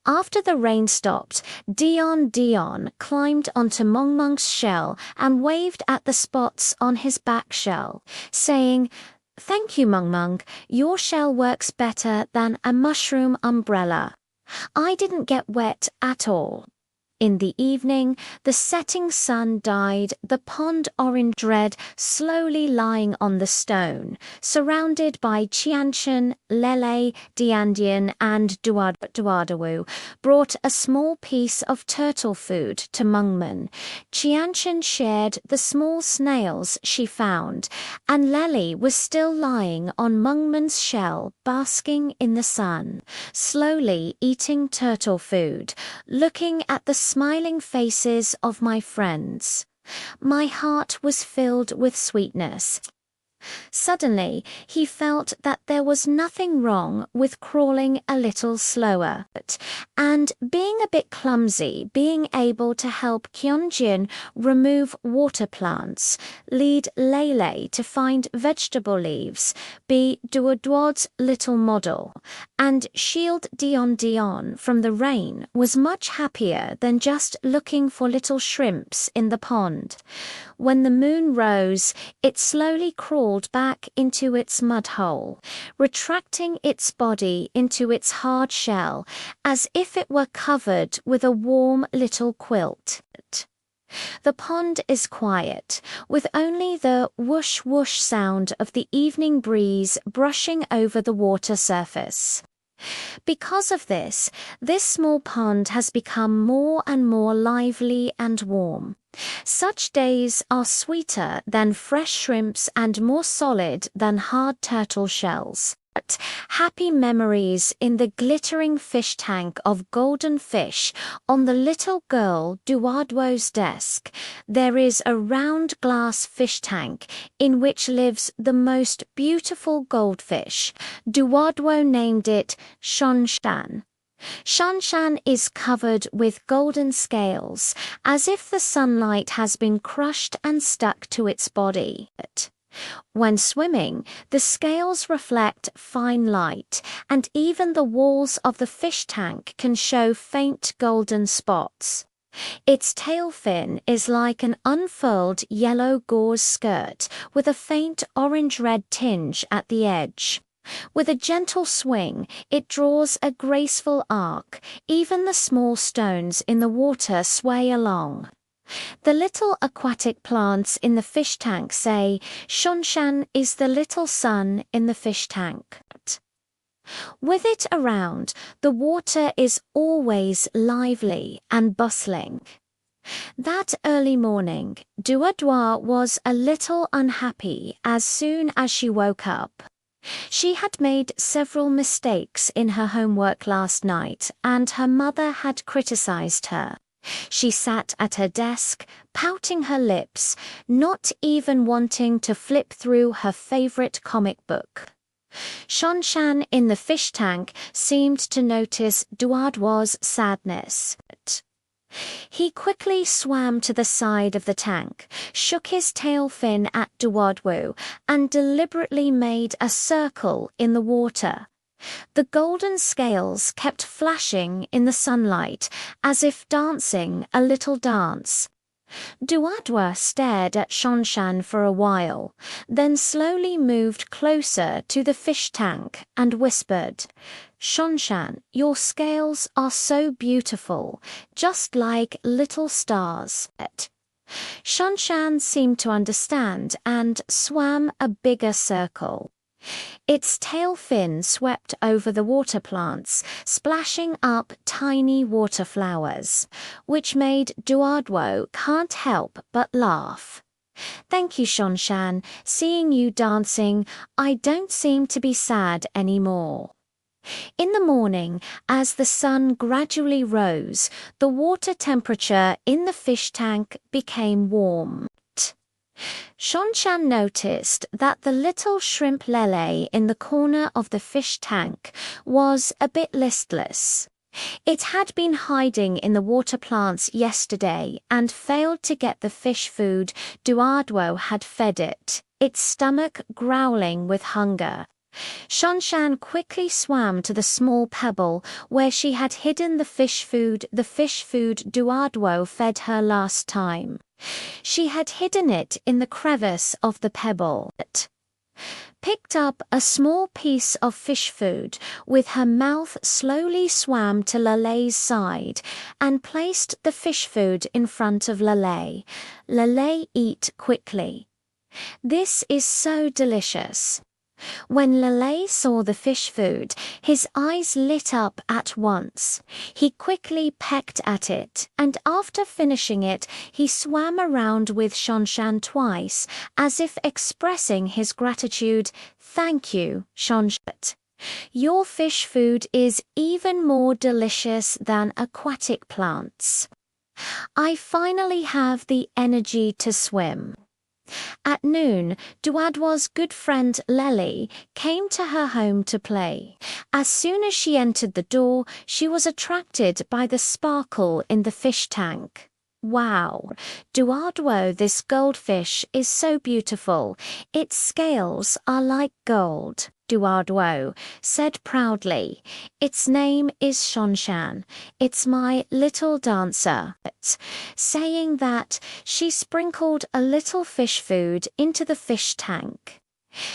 After the rain stopped, Dion Dion climbed onto Mung Mung's shell and waved at the spots on his back shell, saying, "Thank you, Mung Mung. Your shell works better than a mushroom umbrella. I didn't get wet at all." In the evening, the setting sun dyed the pond orange red, slowly lying on the stone, surrounded by Qianshan, Lele, Diandian, and Duadawu, brought a small piece of turtle food to Mungman. Qianshan shared the small snails she found, and Lele was still lying on Mungman's shell, basking in the sun, slowly eating turtle food, looking at the smiling faces of my friends. My heart was filled with sweetness. Suddenly, he felt that there was nothing wrong with crawling a little slower, and being a bit clumsy, being able to help Kyunjin remove water plants, lead Lele to find vegetable leaves, be Duodwad's little model, and shield Dion Dion from the rain was much happier than just looking for little shrimps in the pond. When the moon rose, it slowly crawled back into its mud hole, retracting its body into its hard shell, as if it were covered with a warm little quilt. The pond is quiet, with only the whoosh-whoosh sound of the evening breeze brushing over the water surface. Because of this small pond has become more and more lively and warm. Such days are sweeter than fresh shrimps and more solid than hard turtle shells. Happy memories in the glittering fish tank of golden fish on the little girl Duwadwo's desk. There is a round glass fish tank in which lives the most beautiful goldfish. Duwadwo named it Shanshan. Shanshan is covered with golden scales, as if the sunlight has been crushed and stuck to its body. When swimming, the scales reflect fine light, and even the walls of the fish tank can show faint golden spots. Its tail fin is like an unfurled yellow gauze skirt with a faint orange-red tinge at the edge. With a gentle swing, it draws a graceful arc. Even the small stones in the water sway along. The little aquatic plants in the fish tank say, "Shanshan is the little sun in the fish tank." With it around, the water is always lively and bustling. That early morning, Duadois was a little unhappy as soon as she woke up. She had made several mistakes in her homework last night, and her mother had criticized her. She sat at her desk, pouting her lips, not even wanting to flip through her favorite comic book. Shanshan in the fish tank seemed to notice Duadois' sadness. He quickly swam to the side of the tank, shook his tail fin at Duadois, and deliberately made a circle in the water. The golden scales kept flashing in the sunlight, as if dancing a little dance. Duadois stared at Shanshan for a while, then slowly moved closer to the fish tank and whispered, "Shanshan, your scales are so beautiful, just like little stars." Shanshan seemed to understand and swam a bigger circle. Its tail fin swept over the water plants, splashing up tiny water flowers, which made Duadois can't help but laugh. "Thank you, Shanshan. Seeing you dancing, I don't seem to be sad anymore." In the morning, as the sun gradually rose, the water temperature in the fish tank became warm. Shanshan noticed that the little shrimp Lele in the corner of the fish tank was a bit listless. It had been hiding in the water plants yesterday and failed to get the fish food Duadois had fed it, its stomach growling with hunger. Shanshan quickly swam to the small pebble where she had hidden the fish food Duadois fed her last time. She had hidden it in the crevice of the pebble. Picked up a small piece of fish food, with her mouth slowly swam to Lele's side and placed the fish food in front of Lele. Lele eat quickly. "This is so delicious." When Lele saw the fish food, his eyes lit up at once. He quickly pecked at it, and after finishing it, he swam around with Shanshan twice, as if expressing his gratitude. "Thank you, Shanshan. Your fish food is even more delicious than aquatic plants. I finally have the energy to swim." At noon, Duadois' good friend Lele came to her home to play. As soon as she entered the door, she was attracted by the sparkle in the fish tank. "Wow, Duadois, this goldfish is so beautiful. Its scales are like gold," Duadois said proudly. "Its name is Shanshan. It's my little dancer." Saying that, she sprinkled a little fish food into the fish tank.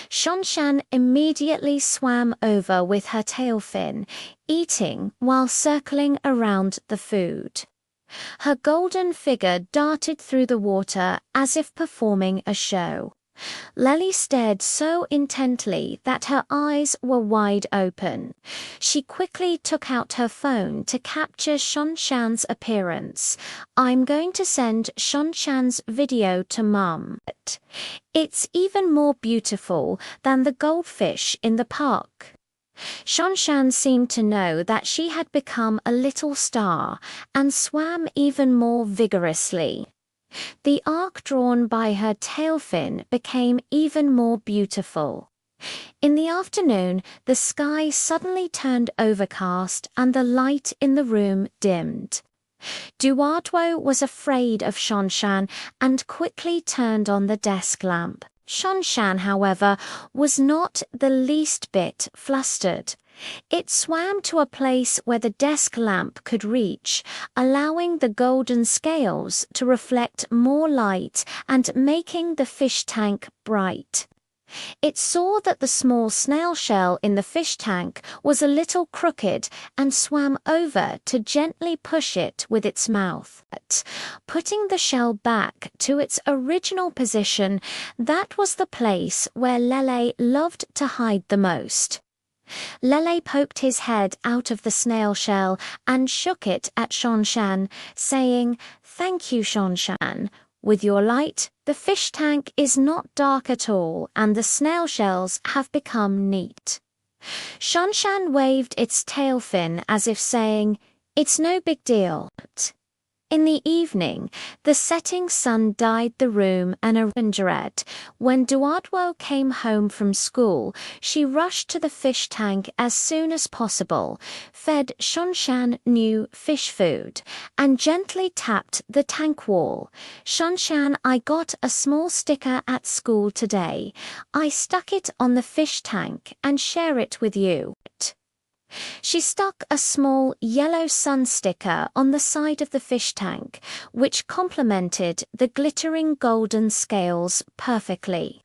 Shanshan immediately swam over with her tail fin, eating while circling around the food. Her golden figure darted through the water as if performing a show. Lele stared so intently that her eyes were wide open. She quickly took out her phone to capture Shanshan's appearance. "I'm going to send Shanshan's video to Mum. It's even more beautiful than the goldfish in the park." Shanshan seemed to know that she had become a little star and swam even more vigorously. The arc drawn by her tail fin became even more beautiful. In the afternoon, the sky suddenly turned overcast and the light in the room dimmed. Duadois was afraid of Shanshan and quickly turned on the desk lamp. Shanshan, however, was not the least bit flustered. It swam to a place where the desk lamp could reach, allowing the golden scales to reflect more light and making the fish tank bright. It saw that the small snail shell in the fish tank was a little crooked and swam over to gently push it with its mouth. Putting the shell back to its original position, that was the place where Lele loved to hide the most. Lele poked his head out of the snail shell and shook it at Shanshan, saying, "Thank you, Shanshan. With your light, the fish tank is not dark at all, and the snail shells have become neat." Shanshan waved its tail fin as if saying, "It's no big deal." In the evening, the setting sun dyed the room an orange red. When Duadwo came home from school, she rushed to the fish tank as soon as possible, fed Shanshan new fish food, and gently tapped the tank wall. "Shanshan, I got a small sticker at school today. I stuck it on the fish tank and share it with you." She stuck a small yellow sun sticker on the side of the fish tank, which complemented the glittering golden scales perfectly.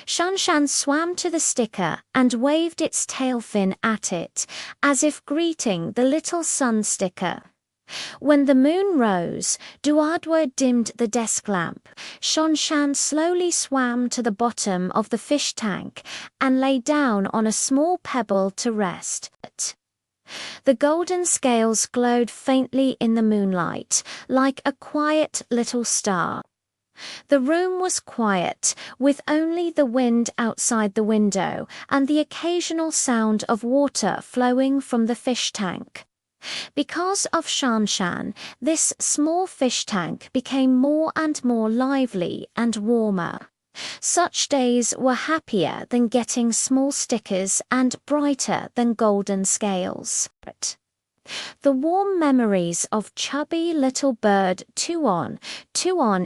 Shanshan swam to the sticker and waved its tail fin at it, as if greeting the little sun sticker. When the moon rose, Duadwo dimmed the desk lamp. Shanshan slowly swam to the bottom of the fish tank and lay down on a small pebble to rest. The golden scales glowed faintly in the moonlight, like a quiet little star. The room was quiet, with only the wind outside the window and the occasional sound of water flowing from the fish tank. Because of Shanshan, this small fish tank became more and more lively and warmer. Such days were happier than getting small stickers and brighter than golden scales. The warm memories of chubby little bird Tuon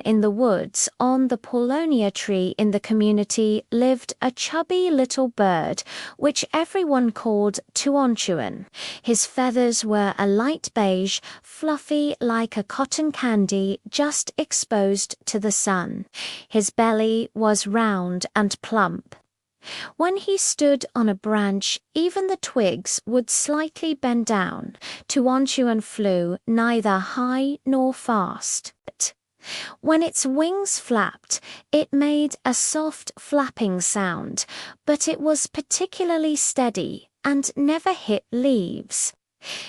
in the woods on the Polonia tree in the community lived a chubby little bird, which everyone called Tuonchuan. His feathers were a light beige, fluffy like a cotton candy just exposed to the sun. His belly was round and plump. When he stood on a branch, even the twigs would slightly bend down. Tuonchuan flew neither high nor fast. When its wings flapped, it made a soft flapping sound, but it was particularly steady and never hit leaves.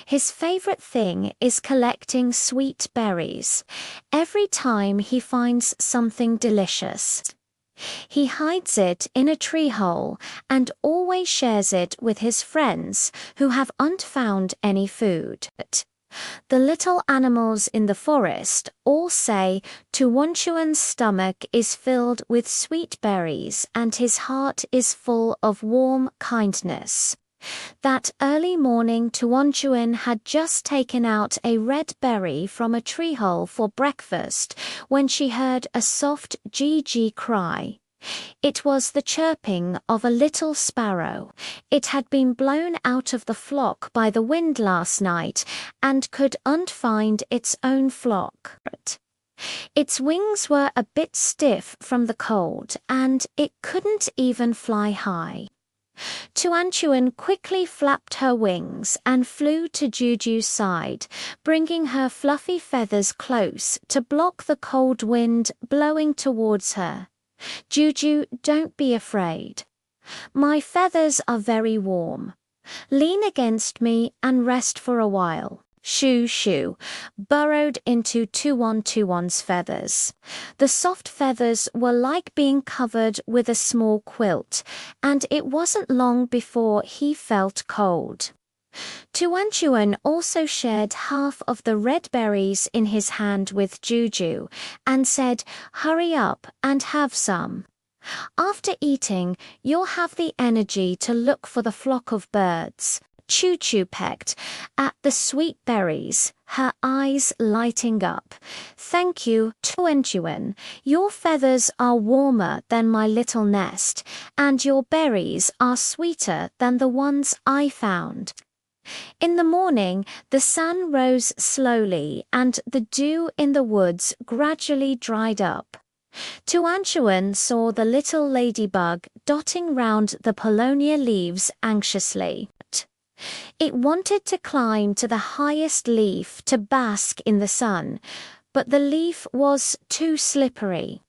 His favorite thing is collecting sweet berries. Every time he finds something delicious, he hides it in a tree hole and always shares it with his friends who haven't found any food. The little animals in the forest all say Tuonchuan's stomach is filled with sweet berries and his heart is full of warm kindness. That early morning, Tuonchuan had just taken out a red berry from a tree hole for breakfast when she heard a soft gee-gee cry. It was the chirping of a little sparrow. It had been blown out of the flock by the wind last night and couldn't find its own flock. Its wings were a bit stiff from the cold, and it couldn't even fly high. Tuonchuan quickly flapped her wings and flew to Juju's side, bringing her fluffy feathers close to block the cold wind blowing towards her. "Juju, don't be afraid. My feathers are very warm. Lean against me and rest for a while." Shoo Shoo burrowed into Tuonchuan's feathers. The soft feathers were like being covered with a small quilt, and it wasn't long before he felt cold. Tuonchuan also shared half of the red berries in his hand with Juju and said, "Hurry up and have some. After eating, you'll have the energy to look for the flock of birds." Choo-Choo pecked at the sweet berries, her eyes lighting up. "Thank you, Tuonchuan. Your feathers are warmer than my little nest, and your berries are sweeter than the ones I found." In the morning, the sun rose slowly and the dew in the woods gradually dried up. Tuonchuan saw the little ladybug dotting round the Polonia leaves anxiously. It wanted to climb to the highest leaf to bask in the sun, but the leaf was too slippery.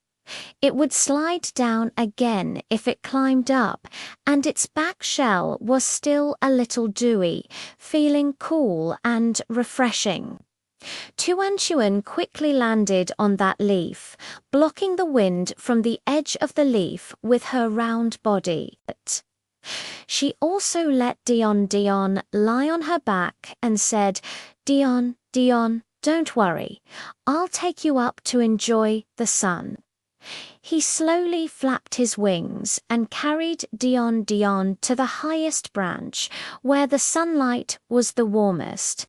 It would slide down again if it climbed up, and its back shell was still a little dewy, feeling cool and refreshing. Tuan quickly landed on that leaf, blocking the wind from the edge of the leaf with her round body. She also let Dion lie on her back and said, Dion, don't worry. I'll take you up to enjoy the sun. He slowly flapped his wings and carried Dion to the highest branch, where the sunlight was the warmest.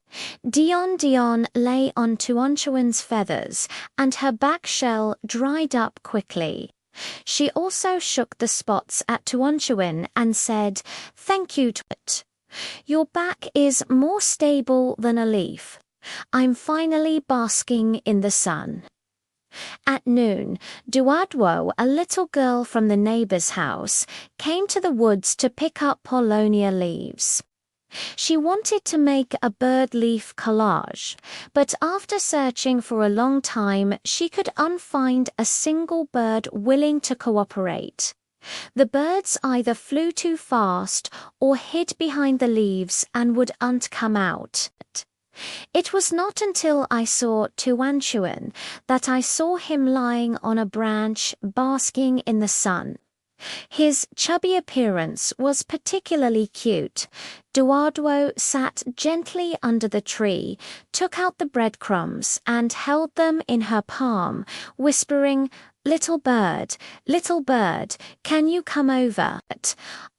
Dion lay on Tuan's feathers, and her back shell dried up quickly. She also shook the spots at Tuan and said, Thank you, Tuat. Your back is more stable than a leaf. I'm finally basking in the sun. At noon, Duadwo, a little girl from the neighbor's house, came to the woods to pick up Polonia leaves. She wanted to make a bird leaf collage, but after searching for a long time, she could unfind a single bird willing to cooperate. The birds either flew too fast or hid behind the leaves and wouldn't come out. It was not until I saw Tuan that I saw him lying on a branch, basking in the sun. His chubby appearance was particularly cute. Duadwo sat gently under the tree, took out the breadcrumbs, and held them in her palm, whispering, little bird, can you come over?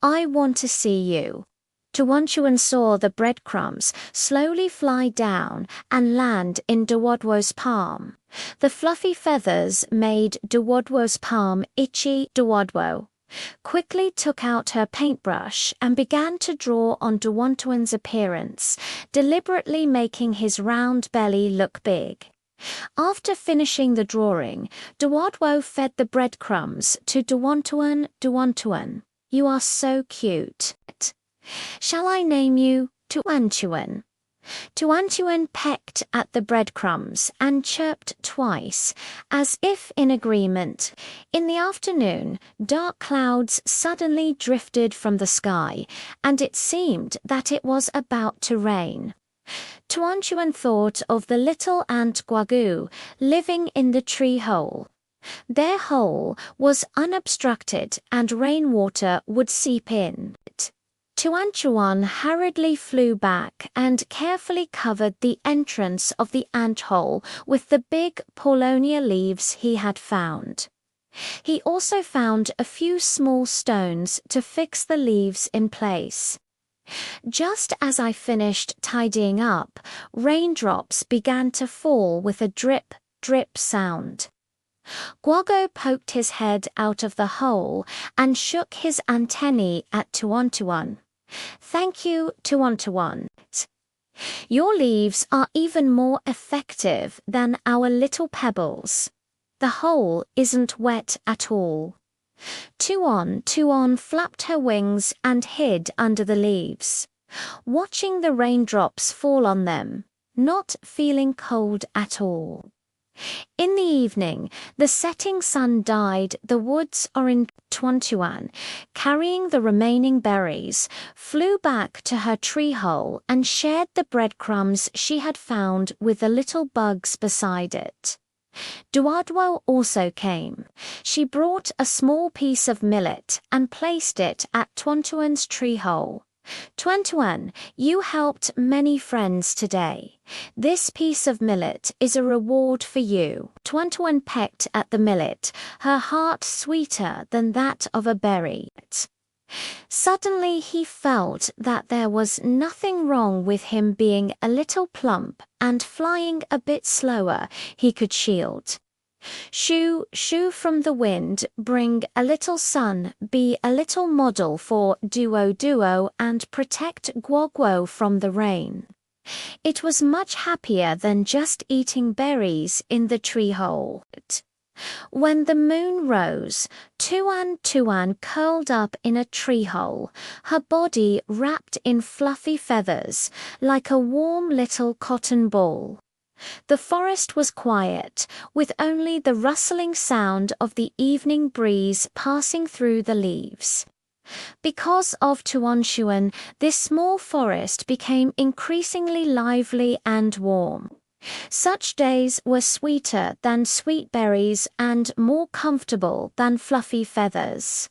I want to see you." Tuan saw the breadcrumbs slowly fly down and land in Duadwo's palm. The fluffy feathers made Duadwo's palm itchy. Duadwo quickly took out her paintbrush and began to draw on Tuan's appearance, deliberately making his round belly look big. After finishing the drawing, Duadwo fed the breadcrumbs to Tuan. "Tuan, you are so cute. Shall I name you Tuan?" Tuan pecked at the breadcrumbs and chirped twice, as if in agreement. In the afternoon, dark clouds suddenly drifted from the sky, and it seemed that it was about to rain. Tuan thought of the little ant Guagu living in the tree hole. Their hole was unobstructed and rainwater would seep in. Tuan hurriedly flew back and carefully covered the entrance of the ant hole with the big Polonia leaves he had found. He also found a few small stones to fix the leaves in place. Just as I finished tidying up, raindrops began to fall with a drip, drip sound. Guago poked his head out of the hole and shook his antennae at Tuan. "Thank you, Tuan. Your leaves are even more effective than our little pebbles. The hole isn't wet at all." Tuan flapped her wings and hid under the leaves, watching the raindrops fall on them, not feeling cold at all. In the evening, the setting sun dyed the woods orange. Tuan, carrying the remaining berries, flew back to her tree hole and shared the breadcrumbs she had found with the little bugs beside it. Duadwo also came. She brought a small piece of millet and placed it at Tuan's tree hole. "Tuan, you helped many friends today. This piece of millet is a reward for you." Tuan pecked at the millet, her heart sweeter than that of a berry. Suddenly he felt that there was nothing wrong with him being a little plump and flying a bit slower. He could shield. "Shoo, shoo from the wind, bring a little sun, be a little model for Duo, and protect Guogwo from the rain." It was much happier than just eating berries in the tree hole. When the moon rose, Tuan curled up in a tree hole, her body wrapped in fluffy feathers, like a warm little cotton ball. The forest was quiet, with only the rustling sound of the evening breeze passing through the leaves. Because of Tuanshuan, this small forest became increasingly lively and warm. Such days were sweeter than sweet berries and more comfortable than fluffy feathers.